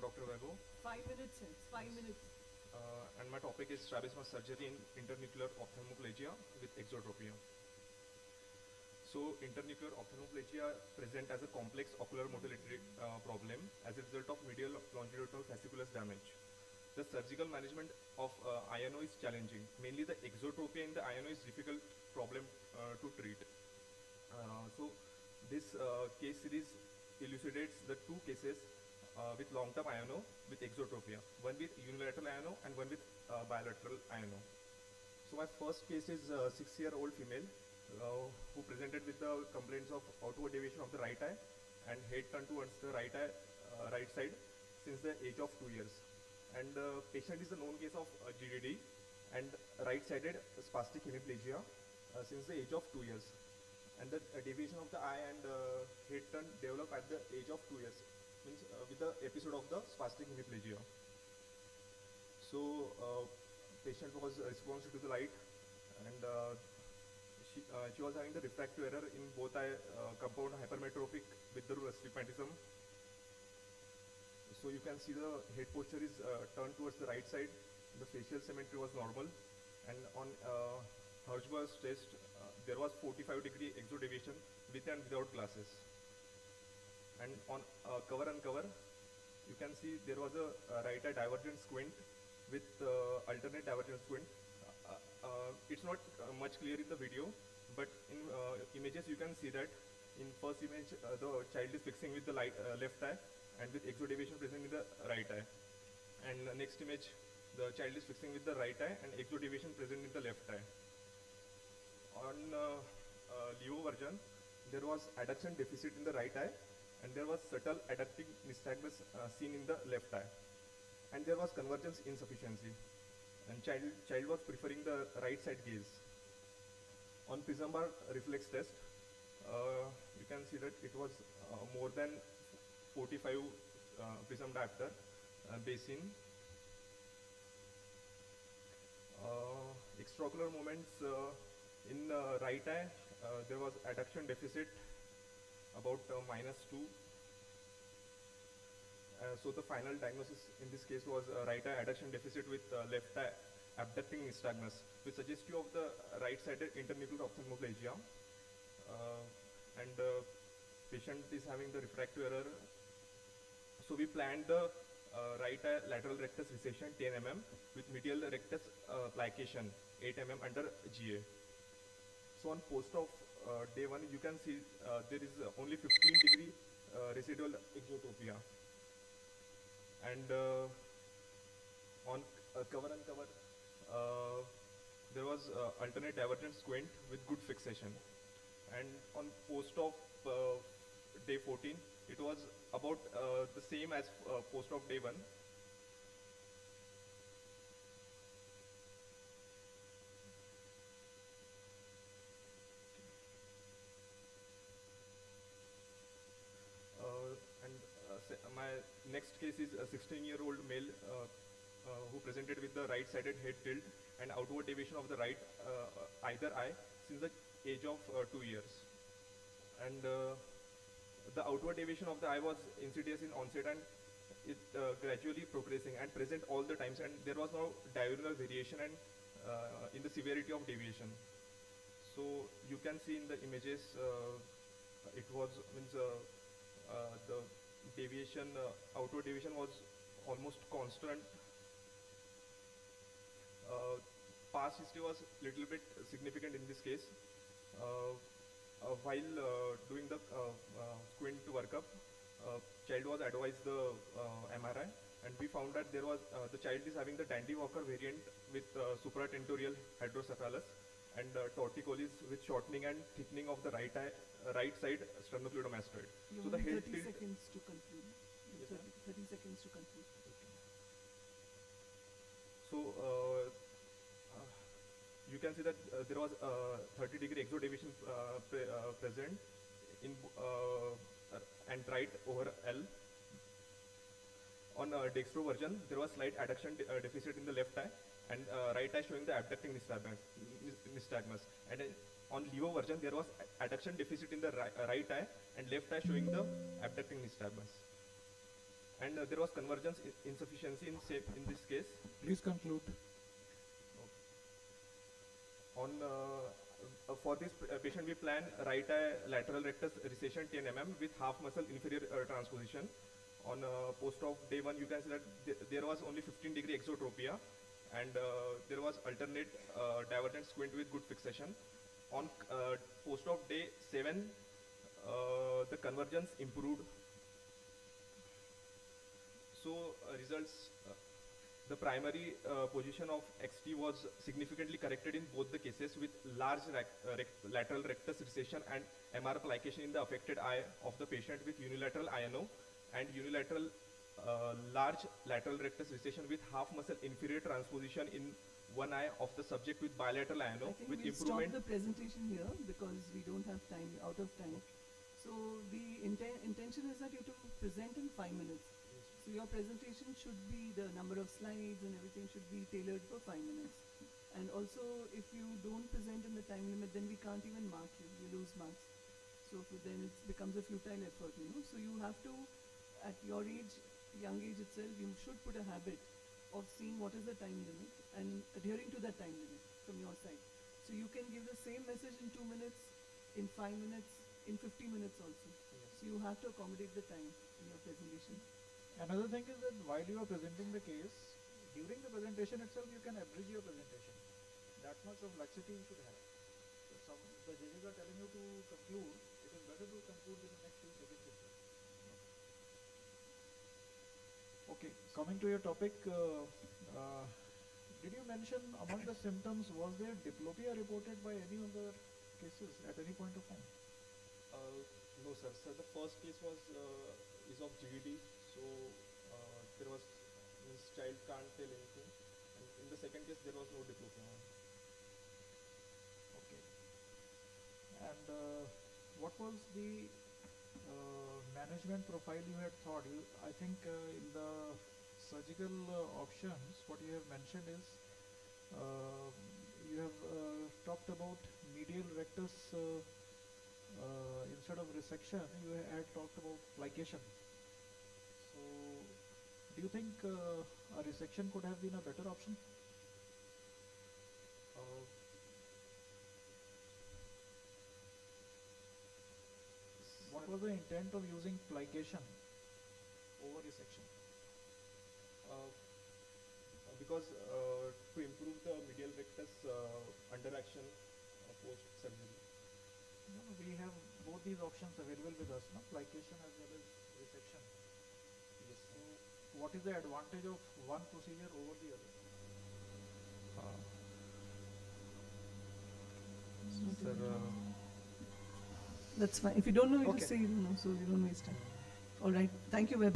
Dr. Vaibhav. 5 minutes, sir. 5 minutes. And my topic is Strabismus surgery in internuclear ophthalmoplegia with exotropia. So, internuclear ophthalmoplegia present as a complex ocular motility problem as a result of medial longitudinal fasciculus damage. The surgical management of INO is challenging. Mainly the exotropia in the INO is difficult problem to treat. So, this case series elucidates the two cases with long-term INO with exotropia, one with unilateral INO and one with bilateral INO. So my first case is a 6-year-old female who presented with the complaints of outward deviation of the right eye and head turned towards the right eye, right side since the age of 2 years. And the patient is a known case of GDD and right-sided spastic hemiplegia since the age of 2 years. And the deviation of the eye and head turn develop at the age of 2 years, means with the episode of the spastic hemiplegia. So patient was responsive to the light, and she was having the refractive error in both eye, compound hypermetropic with the astigmatism. So you can see the head posture is turned towards the right side. The facial symmetry was normal, and on Hirschberg's test there was 45-degree exodeviation with and without glasses. And on cover uncover, you can see there was a right eye divergent squint with alternate divergent squint. It's not much clear in the video, but in images you can see that in first image the child is fixing with the left eye and with exodeviation present in the right eye. And next image, the child is fixing with the right eye and exodeviation present in the left eye. On Leo version, there was adduction deficit in the right eye and there was subtle adducting nystagmus seen in the left eye, and there was convergence insufficiency, and child was preferring the right side gaze. On prism bar reflex test, you can see that it was more than 45 prism diopter basin. Extraocular movements in right eye, there was adduction deficit about -2. So the final diagnosis in this case was right eye adduction deficit with left eye abducting nystagmus, which suggests you of the right-sided internuclear ophthalmoplegia. And patient is having the refractive error. So we planned the right eye lateral rectus recession 10 mm with medial rectus plication 8 mm under GA. So on post-op day 1, you can see there is only 15-degree residual exotropia. And on cover uncover, there was alternate divergent squint with good fixation. And on post-op day 14, it was about the same as post-op day 1. My next case is a 16-year-old male who presented with the right-sided head tilt and outward deviation of the right either eye since the age of 2 years. And the outward deviation of the eye was insidious in onset and it gradually progressing and present all the times, and there was no diurnal variation and in the severity of deviation. So you can see in the images it was the deviation, outward deviation was almost constant. Past history was little bit significant in this case. While doing the squint workup, child was advised the MRI, and we found that there was the child is having the Dandy Walker variant with supratentorial hydrocephalus and torticollis with shortening and thickening of the right side sternocleidomastoid. So the head 30 seconds to conclude. Yes, 30 seconds to conclude. Okay. So you can see that there was 30-degree exodeviation present in and right over L. On dextro version, there was slight adduction deficit in the left eye and right eye showing the abducting nystagmus. And on Leo version, there was adduction deficit in the right eye and left eye showing the abducting nystagmus. and there was convergence insufficiency in this case. Please conclude. On for this patient, we plan right eye lateral rectus recession 10 mm with half muscle inferior transposition. On post-op day 1, you can see that there was only 15-degree exotropia, and there was alternate divergent squint with good fixation. On post-op day 7, the convergence improved. So results. The primary position of XT was significantly corrected in both the cases with large lateral rectus recession and MR plication in the affected eye of the patient with unilateral INO and unilateral large lateral rectus recession with half muscle inferior transposition in one eye of the subject with bilateral INO I think with we'll improvement. stop the presentation here because we don't have time, out of time. So the intention is that you have to present in 5 minutes. So your presentation should be, the number of slides and everything should be tailored for 5 minutes. And also, if you don't present in the time limit, then we can't even mark you. You lose marks. So then it becomes a futile effort, you know. So you have to, at your age, young age itself, you should put a habit of seeing what is the time limit and adhering to that time limit from your side. So you can give the same message in 2 minutes, in 5 minutes, in 50 minutes also. So you have to accommodate the time in your presentation. Another thing is that while you are presenting the case, during the presentation itself, you can abridge your presentation. That much of laxity you should have. So the judges are telling you to conclude. It is better to conclude within the next few seconds itself. Okay, coming to your topic, did you mention among the symptoms, was there diplopia reported by any of the cases at any point of time? No, sir. So the first case was is of GVD. So there was, means child can't tell anything. And in the second case, there was no diplopia. Okay. And what was the management profile you had thought? I think in the surgical options, what you have mentioned is you have talked about medial rectus instead of resection. You had talked about plication. So, do you think a resection could have been a better option? What was the intent of using plication over resection? Because to improve the medial rectus under action post surgery. No, we have both these options available with us, no? Plication as well as resection. Yes. So, what is the advantage of one procedure over the other? Sir, That's fine. If you don't know, you Okay. just say you don't know, so you don't waste time. All right. Thank you, Vaibhav.